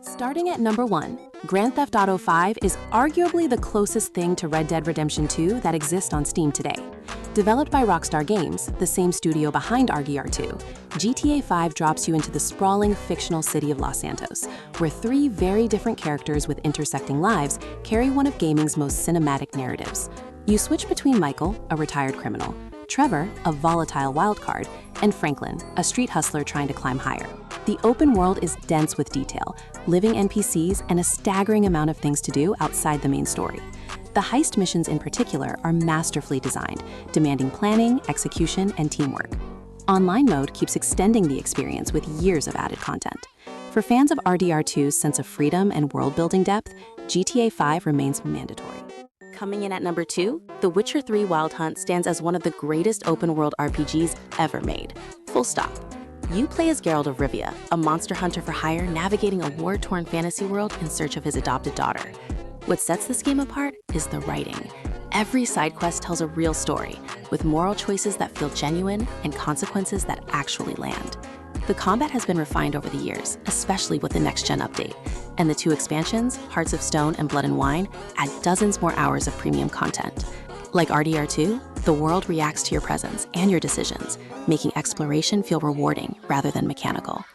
Starting at number 1, Grand Theft Auto V is arguably the closest thing to Red Dead Redemption 2 that exists on Steam today. Developed by Rockstar Games, the same studio behind RDR2, GTA 5 drops you into the sprawling fictional city of Los Santos, where 3 very different characters with intersecting lives carry one of gaming's most cinematic narratives. You switch between Michael, a retired criminal, Trevor, a volatile wildcard, and Franklin, a street hustler trying to climb higher. The open world is dense with detail, living NPCs, and a staggering amount of things to do outside the main story. The heist missions in particular are masterfully designed, demanding planning, execution, and teamwork. Online mode keeps extending the experience with years of added content. For fans of RDR2's sense of freedom and world-building depth, GTA 5 remains mandatory. Coming in at number 2, The Witcher 3 Wild Hunt stands as one of the greatest open-world RPGs ever made. Full stop. You play as Geralt of Rivia, a monster hunter for hire navigating a war-torn fantasy world in search of his adopted daughter. What sets this game apart is the writing. Every side quest tells a real story, with moral choices that feel genuine and consequences that actually land. The combat has been refined over the years, especially with the next-gen update, and the 2 expansions, Hearts of Stone and Blood and Wine, add dozens more hours of premium content. Like RDR2, the world reacts to your presence and your decisions, making exploration feel rewarding rather than mechanical.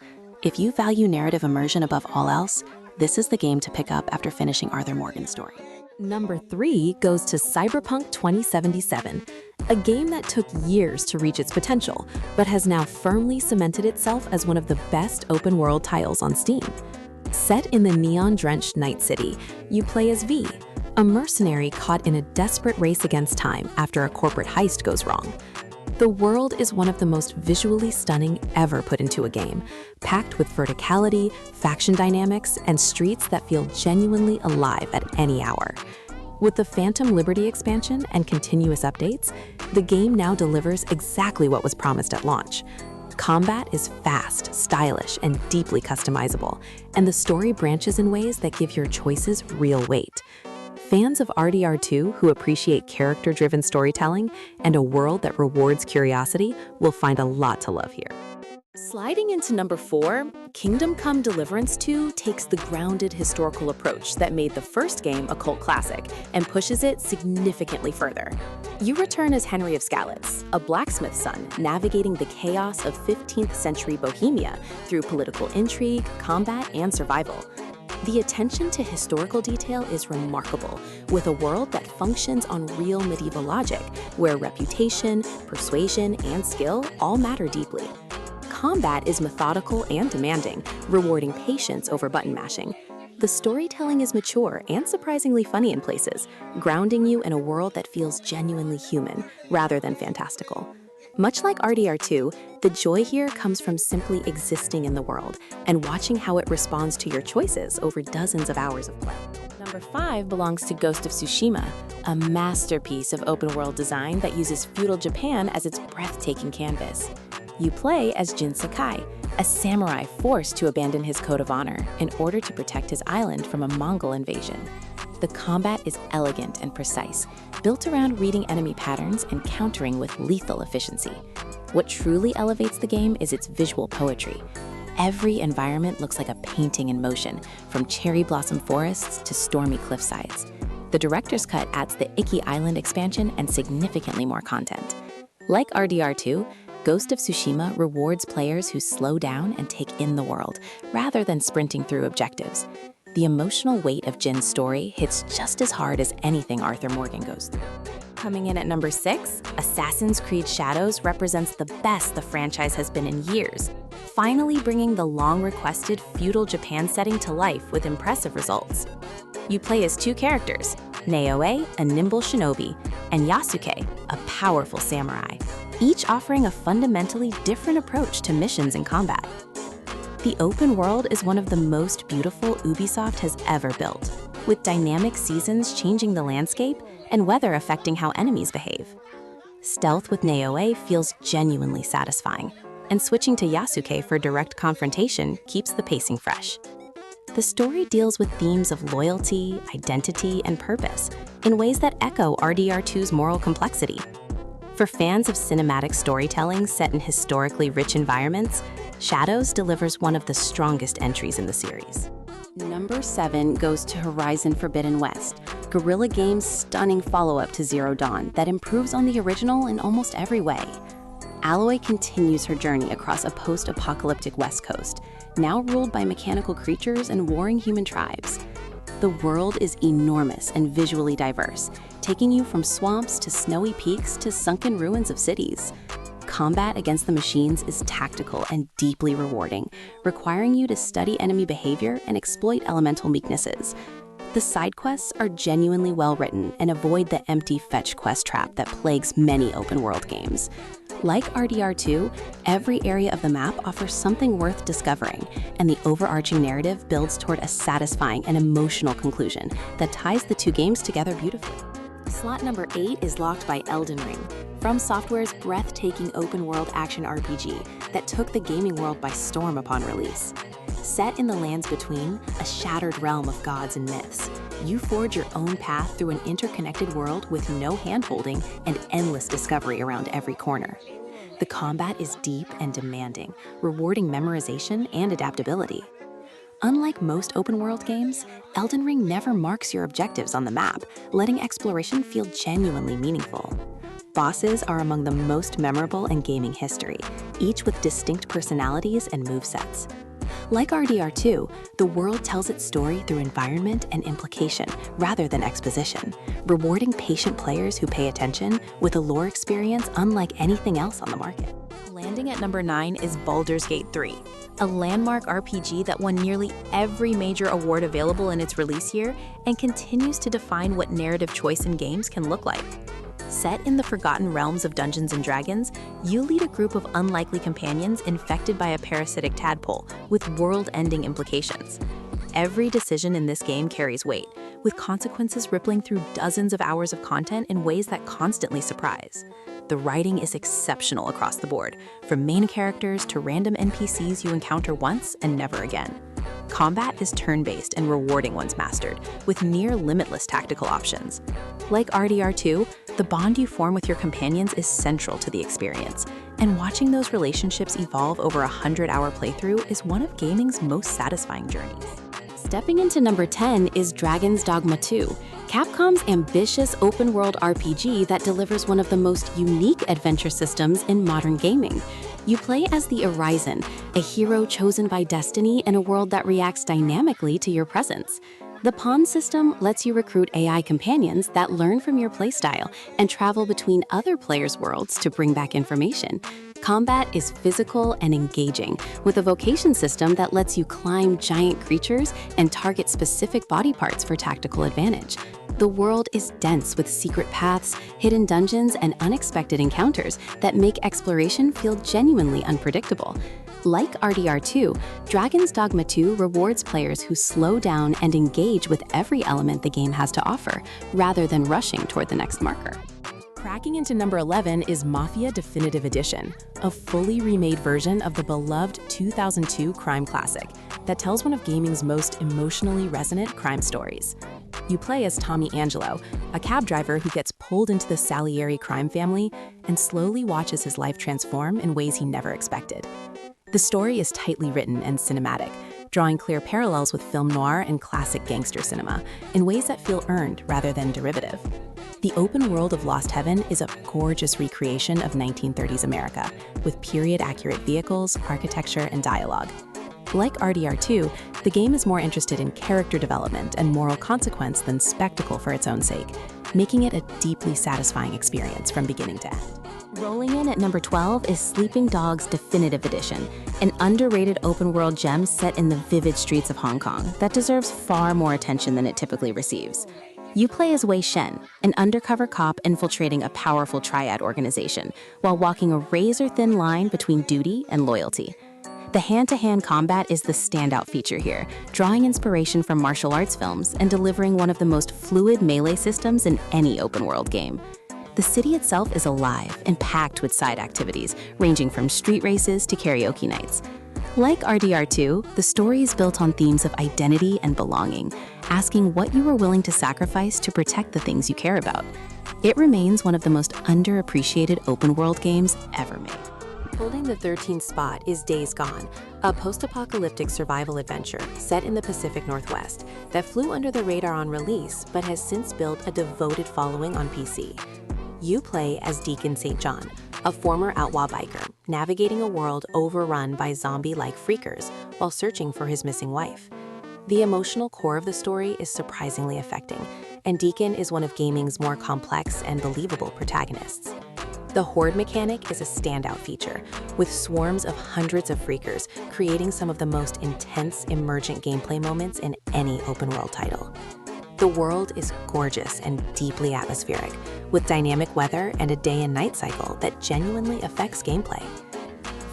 If you value narrative immersion above all else, this is the game to pick up after finishing Arthur Morgan's story. Number 3 goes to Cyberpunk 2077, a game that took years to reach its potential, but has now firmly cemented itself as one of the best open-world titles on Steam. Set in the neon-drenched Night City, you play as V, a mercenary caught in a desperate race against time after a corporate heist goes wrong. The world is one of the most visually stunning ever put into a game, packed with verticality, faction dynamics, and streets that feel genuinely alive at any hour. With the Phantom Liberty expansion and continuous updates, the game now delivers exactly what was promised at launch. Combat is fast, stylish, and deeply customizable, and the story branches in ways that give your choices real weight. Fans of RDR2 who appreciate character-driven storytelling and a world that rewards curiosity will find a lot to love here. Sliding into number 4, Kingdom Come: Deliverance 2 takes the grounded historical approach that made the first game a cult classic and pushes it significantly further. You return as Henry of Skalitz, a blacksmith's son navigating the chaos of 15th century Bohemia through political intrigue, combat, and survival. The attention to historical detail is remarkable, with a world that functions on real medieval logic, where reputation, persuasion, and skill all matter deeply. Combat is methodical and demanding, rewarding patience over button mashing. The storytelling is mature and surprisingly funny in places, grounding you in a world that feels genuinely human rather than fantastical. Much like RDR2, the joy here comes from simply existing in the world and watching how it responds to your choices over dozens of hours of play. Number 5 belongs to Ghost of Tsushima, a masterpiece of open-world design that uses feudal Japan as its breathtaking canvas. You play as Jin Sakai, a samurai forced to abandon his code of honor in order to protect his island from a Mongol invasion. The combat is elegant and precise, built around reading enemy patterns and countering with lethal efficiency. What truly elevates the game is its visual poetry. Every environment looks like a painting in motion, from cherry blossom forests to stormy cliffsides. The director's cut adds the Iki Island expansion and significantly more content. Like RDR2, Ghost of Tsushima rewards players who slow down and take in the world, rather than sprinting through objectives. The emotional weight of Jin's story hits just as hard as anything Arthur Morgan goes through. Coming in at number 6, Assassin's Creed Shadows represents the best the franchise has been in years, finally bringing the long-requested feudal Japan setting to life with impressive results. You play as 2 characters, Naoe, a nimble shinobi, and Yasuke, a powerful samurai, each offering a fundamentally different approach to missions and combat. The open world is one of the most beautiful Ubisoft has ever built, with dynamic seasons changing the landscape and weather affecting how enemies behave. Stealth with Naoe feels genuinely satisfying, and switching to Yasuke for direct confrontation keeps the pacing fresh. The story deals with themes of loyalty, identity, and purpose in ways that echo RDR2's moral complexity. For fans of cinematic storytelling set in historically rich environments, Shadows delivers one of the strongest entries in the series. Number 7 goes to Horizon Forbidden West, Guerrilla Games' stunning follow-up to Zero Dawn that improves on the original in almost every way. Aloy continues her journey across a post-apocalyptic West Coast, now ruled by mechanical creatures and warring human tribes. The world is enormous and visually diverse, taking you from swamps to snowy peaks to sunken ruins of cities. Combat against the machines is tactical and deeply rewarding, requiring you to study enemy behavior and exploit elemental weaknesses. The side quests are genuinely well written and avoid the empty fetch quest trap that plagues many open-world games. Like RDR2, every area of the map offers something worth discovering, and the overarching narrative builds toward a satisfying and emotional conclusion that ties the two games together beautifully. Slot number 8 is locked by Elden Ring, From Software's breathtaking open-world action RPG that took the gaming world by storm upon release. Set in the lands between, a shattered realm of gods and myths, you forge your own path through an interconnected world with no hand-holding and endless discovery around every corner. The combat is deep and demanding, rewarding memorization and adaptability. Unlike most open-world games, Elden Ring never marks your objectives on the map, letting exploration feel genuinely meaningful. Bosses are among the most memorable in gaming history, each with distinct personalities and movesets. Like RDR2, the world tells its story through environment and implication rather than exposition, rewarding patient players who pay attention with a lore experience unlike anything else on the market. Landing at number 9 is Baldurs Gate 3, a landmark RPG that won nearly every major award available in its release year and continues to define what narrative choice in games can look like. Set in the forgotten realms of Dungeons & Dragons, you lead a group of unlikely companions infected by a parasitic tadpole with world-ending implications. Every decision in this game carries weight, with consequences rippling through dozens of hours of content in ways that constantly surprise. The writing is exceptional across the board, from main characters to random NPCs you encounter once and never again. Combat is turn-based and rewarding once mastered, with near-limitless tactical options. Like RDR2, the bond you form with your companions is central to the experience, and watching those relationships evolve over a 100-hour playthrough is one of gaming's most satisfying journeys. Stepping into number 10 is Dragon's Dogma 2, Capcom's ambitious open-world RPG that delivers one of the most unique adventure systems in modern gaming. You play as the Arisen, a hero chosen by destiny in a world that reacts dynamically to your presence. The pawn system lets you recruit AI companions that learn from your playstyle and travel between other players' worlds to bring back information. Combat is physical and engaging, with a vocation system that lets you climb giant creatures and target specific body parts for tactical advantage. The world is dense with secret paths, hidden dungeons, and unexpected encounters that make exploration feel genuinely unpredictable. Like RDR2, Dragon's Dogma 2 rewards players who slow down and engage with every element the game has to offer, rather than rushing toward the next marker. Cracking into number 11 is Mafia Definitive Edition, a fully remade version of the beloved 2002 crime classic that tells one of gaming's most emotionally resonant crime stories. You play as Tommy Angelo, a cab driver who gets pulled into the Salieri crime family and slowly watches his life transform in ways he never expected. The story is tightly written and cinematic, drawing clear parallels with film noir and classic gangster cinema in ways that feel earned rather than derivative. The open world of Lost Heaven is a gorgeous recreation of 1930s America, with period-accurate vehicles, architecture, and dialogue. Like RDR2, the game is more interested in character development and moral consequence than spectacle for its own sake, making it a deeply satisfying experience from beginning to end. Rolling in at number 12 is Sleeping Dogs Definitive Edition, an underrated open-world gem set in the vivid streets of Hong Kong that deserves far more attention than it typically receives. You play as Wei Shen, an undercover cop infiltrating a powerful triad organization, while walking a razor-thin line between duty and loyalty. The hand-to-hand combat is the standout feature here, drawing inspiration from martial arts films and delivering one of the most fluid melee systems in any open-world game. The city itself is alive and packed with side activities, ranging from street races to karaoke nights. Like RDR2, the story is built on themes of identity and belonging, asking what you are willing to sacrifice to protect the things you care about. It remains one of the most underappreciated open-world games ever made. Holding the 13th spot is Days Gone, a post-apocalyptic survival adventure set in the Pacific Northwest that flew under the radar on release but has since built a devoted following on PC. You play as Deacon St. John, a former outlaw biker, navigating a world overrun by zombie-like freakers while searching for his missing wife. The emotional core of the story is surprisingly affecting, and Deacon is one of gaming's more complex and believable protagonists. The horde mechanic is a standout feature, with swarms of hundreds of freakers creating some of the most intense, emergent gameplay moments in any open-world title. The world is gorgeous and deeply atmospheric, with dynamic weather and a day and night cycle that genuinely affects gameplay.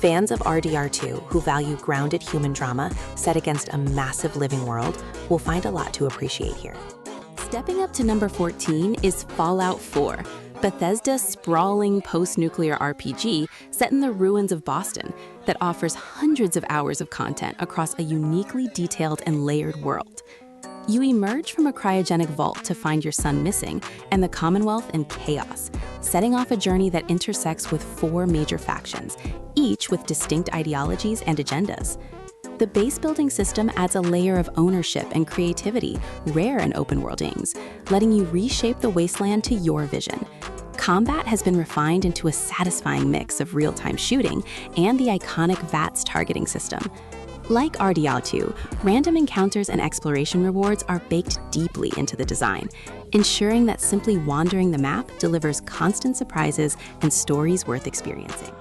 Fans of RDR2 who value grounded human drama set against a massive living world will find a lot to appreciate here. Stepping up to number 14 is Fallout 4, Bethesda's sprawling post-nuclear RPG set in the ruins of Boston that offers hundreds of hours of content across a uniquely detailed and layered world. You emerge from a cryogenic vault to find your son missing and the Commonwealth in chaos, setting off a journey that intersects with 4 major factions, each with distinct ideologies and agendas. The base-building system adds a layer of ownership and creativity rare in open-world games, letting you reshape the wasteland to your vision. Combat has been refined into a satisfying mix of real-time shooting and the iconic VATS targeting system. Like RDR2, random encounters and exploration rewards are baked deeply into the design, ensuring that simply wandering the map delivers constant surprises and stories worth experiencing.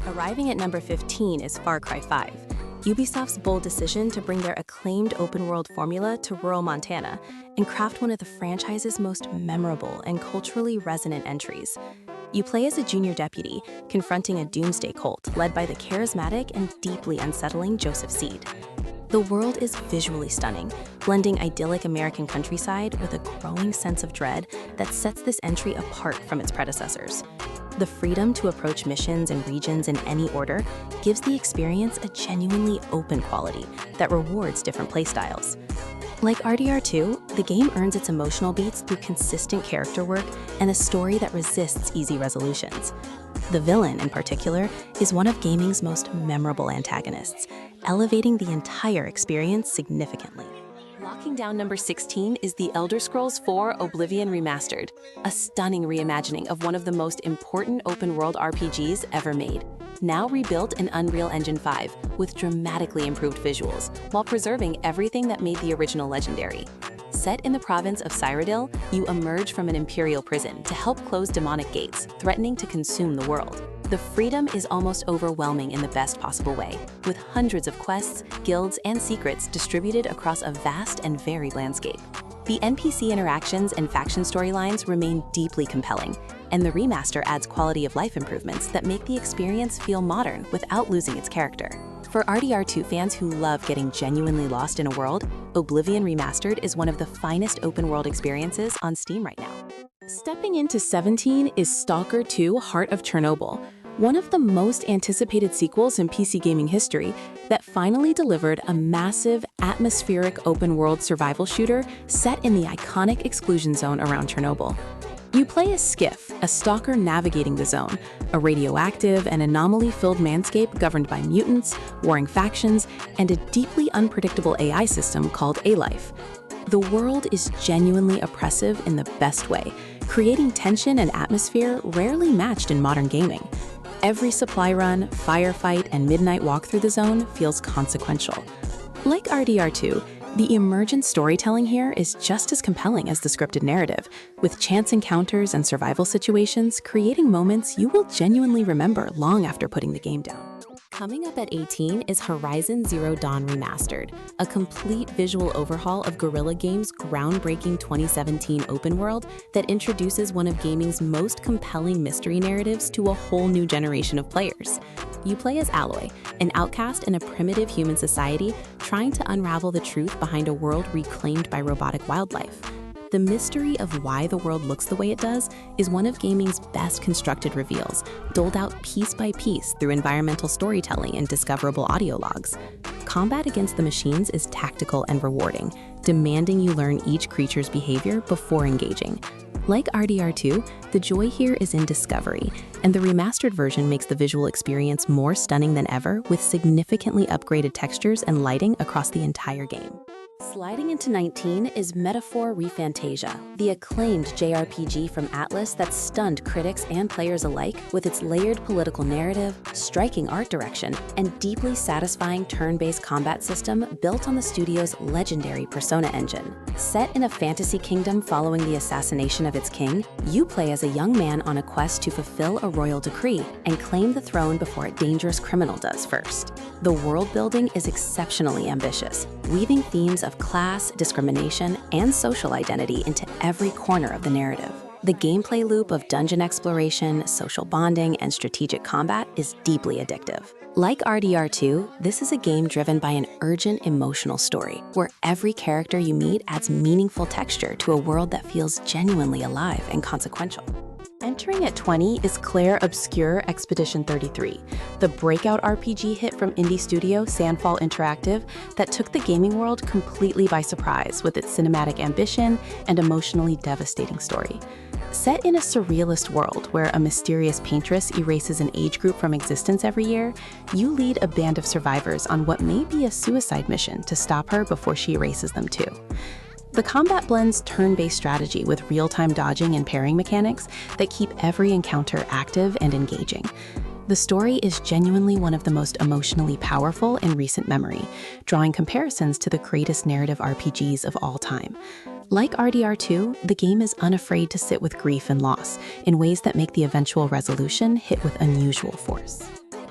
Arriving at number 15 is Far Cry 5, Ubisoft's bold decision to bring their acclaimed open-world formula to rural Montana and craft one of the franchise's most memorable and culturally resonant entries. You play as a junior deputy, confronting a doomsday cult led by the charismatic and deeply unsettling Joseph Seed. The world is visually stunning, blending idyllic American countryside with a growing sense of dread that sets this entry apart from its predecessors. The freedom to approach missions and regions in any order gives the experience a genuinely open quality that rewards different playstyles. Like RDR2, the game earns its emotional beats through consistent character work and a story that resists easy resolutions. The villain, in particular, is one of gaming's most memorable antagonists, elevating the entire experience significantly. Locking down number 16 is The Elder Scrolls IV: Oblivion Remastered, a stunning reimagining of one of the most important open-world RPGs ever made. Now rebuilt in Unreal Engine 5 with dramatically improved visuals, while preserving everything that made the original legendary. Set in the province of Cyrodiil, you emerge from an imperial prison to help close demonic gates, threatening to consume the world. The freedom is almost overwhelming in the best possible way, with hundreds of quests, guilds, and secrets distributed across a vast and varied landscape. The NPC interactions and faction storylines remain deeply compelling, and the remaster adds quality of life improvements that make the experience feel modern without losing its character. For RDR2 fans who love getting genuinely lost in a world, Oblivion Remastered is one of the finest open-world experiences on Steam right now. Stepping into 17 is Stalker 2: Heart of Chernobyl, one of the most anticipated sequels in PC gaming history that finally delivered a massive, atmospheric open-world survival shooter set in the iconic exclusion zone around Chernobyl. You play as Skiff, a stalker navigating the zone, a radioactive and anomaly-filled landscape governed by mutants, warring factions, and a deeply unpredictable AI system called A-Life. The world is genuinely oppressive in the best way, creating tension and atmosphere rarely matched in modern gaming. Every supply run, firefight, and midnight walk through the zone feels consequential. Like RDR2, the emergent storytelling here is just as compelling as the scripted narrative, with chance encounters and survival situations creating moments you will genuinely remember long after putting the game down. Coming up at 18 is Horizon Zero Dawn Remastered, a complete visual overhaul of Guerrilla Games' groundbreaking 2017 open world that introduces one of gaming's most compelling mystery narratives to a whole new generation of players. You play as Aloy, an outcast in a primitive human society trying to unravel the truth behind a world reclaimed by robotic wildlife. The mystery of why the world looks the way it does is one of gaming's best constructed reveals, doled out piece by piece through environmental storytelling and discoverable audio logs. Combat against the machines is tactical and rewarding, demanding you learn each creature's behavior before engaging. Like RDR2, the joy here is in discovery, and the remastered version makes the visual experience more stunning than ever with significantly upgraded textures and lighting across the entire game. Sliding into 19 is Metaphor ReFantazio, the acclaimed JRPG from Atlas that stunned critics and players alike with its layered political narrative, striking art direction, and deeply satisfying turn-based combat system built on the studio's legendary Persona engine. Set in a fantasy kingdom following the assassination of its king, you play as a young man on a quest to fulfill a royal decree and claim the throne before a dangerous criminal does first. The world building is exceptionally ambitious, weaving themes of class, discrimination, and social identity into every corner of the narrative. The gameplay loop of dungeon exploration, social bonding, and strategic combat is deeply addictive. Like RDR2, this is a game driven by an urgent emotional story, where every character you meet adds meaningful texture to a world that feels genuinely alive and consequential. Entering at 20 is Clair Obscur Expedition 33, the breakout RPG hit from indie studio Sandfall Interactive that took the gaming world completely by surprise with its cinematic ambition and emotionally devastating story. Set in a surrealist world where a mysterious paintress erases an age group from existence every year, you lead a band of survivors on what may be a suicide mission to stop her before she erases them too. The combat blends turn-based strategy with real-time dodging and parrying mechanics that keep every encounter active and engaging. The story is genuinely one of the most emotionally powerful in recent memory, drawing comparisons to the greatest narrative RPGs of all time. Like RDR2, the game is unafraid to sit with grief and loss in ways that make the eventual resolution hit with unusual force.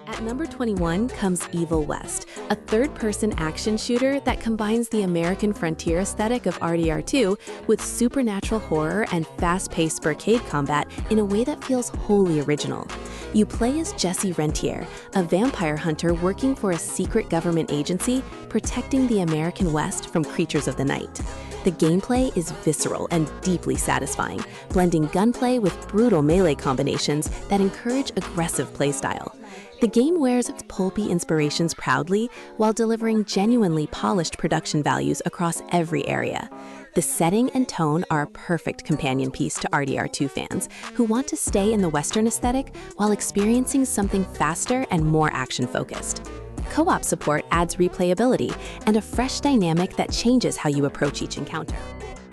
At number 21 comes Evil West, a third-person action shooter that combines the American frontier aesthetic of RDR2 with supernatural horror and fast-paced arcade combat in a way that feels wholly original. You play as Jesse Rentier, a vampire hunter working for a secret government agency protecting the American West from creatures of the night. The gameplay is visceral and deeply satisfying, blending gunplay with brutal melee combinations that encourage aggressive playstyle. The game wears its pulpy inspirations proudly while delivering genuinely polished production values across every area. The setting and tone are a perfect companion piece to RDR2 fans who want to stay in the Western aesthetic while experiencing something faster and more action-focused. Co-op support adds replayability and a fresh dynamic that changes how you approach each encounter.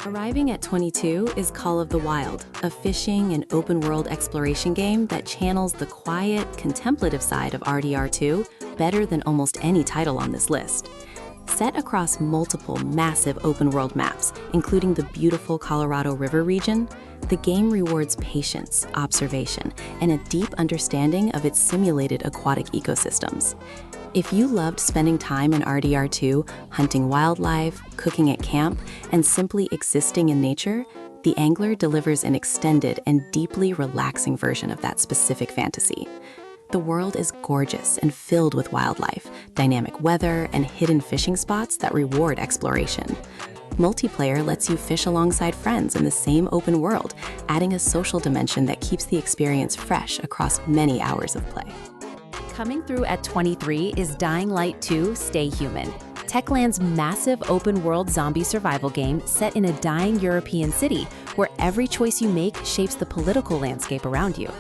Arriving at 22 is Call of the Wild, a fishing and open-world exploration game that channels the quiet, contemplative side of RDR2 better than almost any title on this list. Set across multiple massive open-world maps, including the beautiful Colorado River region, the game rewards patience, observation, and a deep understanding of its simulated aquatic ecosystems. If you loved spending time in RDR2, hunting wildlife, cooking at camp, and simply existing in nature, The Angler delivers an extended and deeply relaxing version of that specific fantasy. The world is gorgeous and filled with wildlife, dynamic weather, and hidden fishing spots that reward exploration. Multiplayer lets you fish alongside friends in the same open world, adding a social dimension that keeps the experience fresh across many hours of play. Coming through at 23 is Dying Light 2: Stay Human, Techland's massive open-world zombie survival game set in a dying European city where every choice you make shapes the political landscape around you.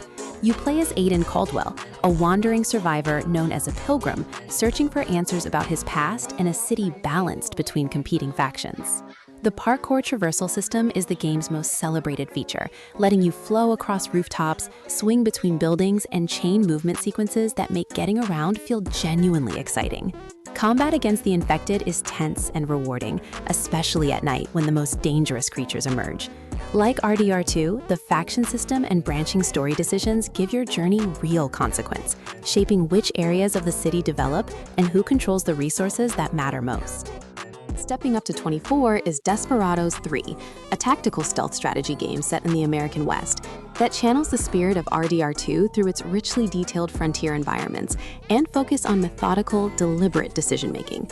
You play as Aidan Caldwell, a wandering survivor known as a pilgrim, searching for answers about his past in a city balanced between competing factions. The parkour traversal system is the game's most celebrated feature, letting you flow across rooftops, swing between buildings, and chain movement sequences that make getting around feel genuinely exciting. Combat against the infected is tense and rewarding, especially at night when the most dangerous creatures emerge. Like RDR2, the faction system and branching story decisions give your journey real consequence, shaping which areas of the city develop and who controls the resources that matter most. Stepping up to 24 is Desperados 3, a tactical stealth strategy game set in the American West that channels the spirit of RDR2 through its richly detailed frontier environments and focus on methodical, deliberate decision-making.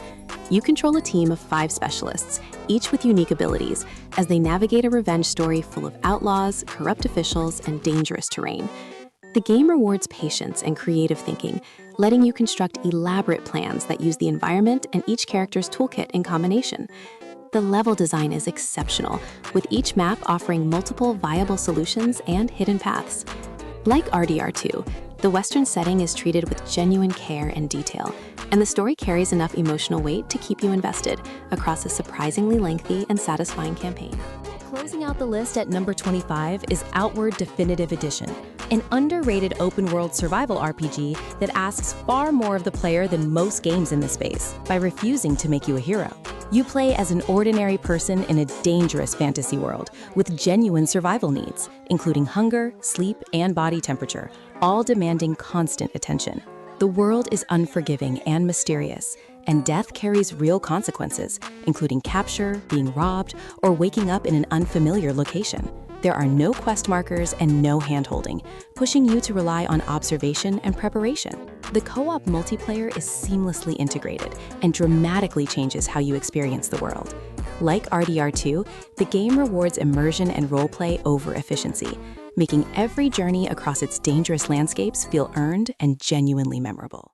You control a team of 5 specialists, each with unique abilities, as they navigate a revenge story full of outlaws, corrupt officials, and dangerous terrain. The game rewards patience and creative thinking, letting you construct elaborate plans that use the environment and each character's toolkit in combination. The level design is exceptional, with each map offering multiple viable solutions and hidden paths. Like RDR2, the Western setting is treated with genuine care and detail, and the story carries enough emotional weight to keep you invested across a surprisingly lengthy and satisfying campaign. Closing out the list at number 25 is Outward Definitive Edition, an underrated open-world survival RPG that asks far more of the player than most games in this space by refusing to make you a hero. You play as an ordinary person in a dangerous fantasy world with genuine survival needs, including hunger, sleep, and body temperature, all demanding constant attention. The world is unforgiving and mysterious, and death carries real consequences, including capture, being robbed, or waking up in an unfamiliar location. There are no quest markers and no hand-holding, pushing you to rely on observation and preparation. The co-op multiplayer is seamlessly integrated and dramatically changes how you experience the world. Like RDR2, the game rewards immersion and roleplay over efficiency, making every journey across its dangerous landscapes feel earned and genuinely memorable.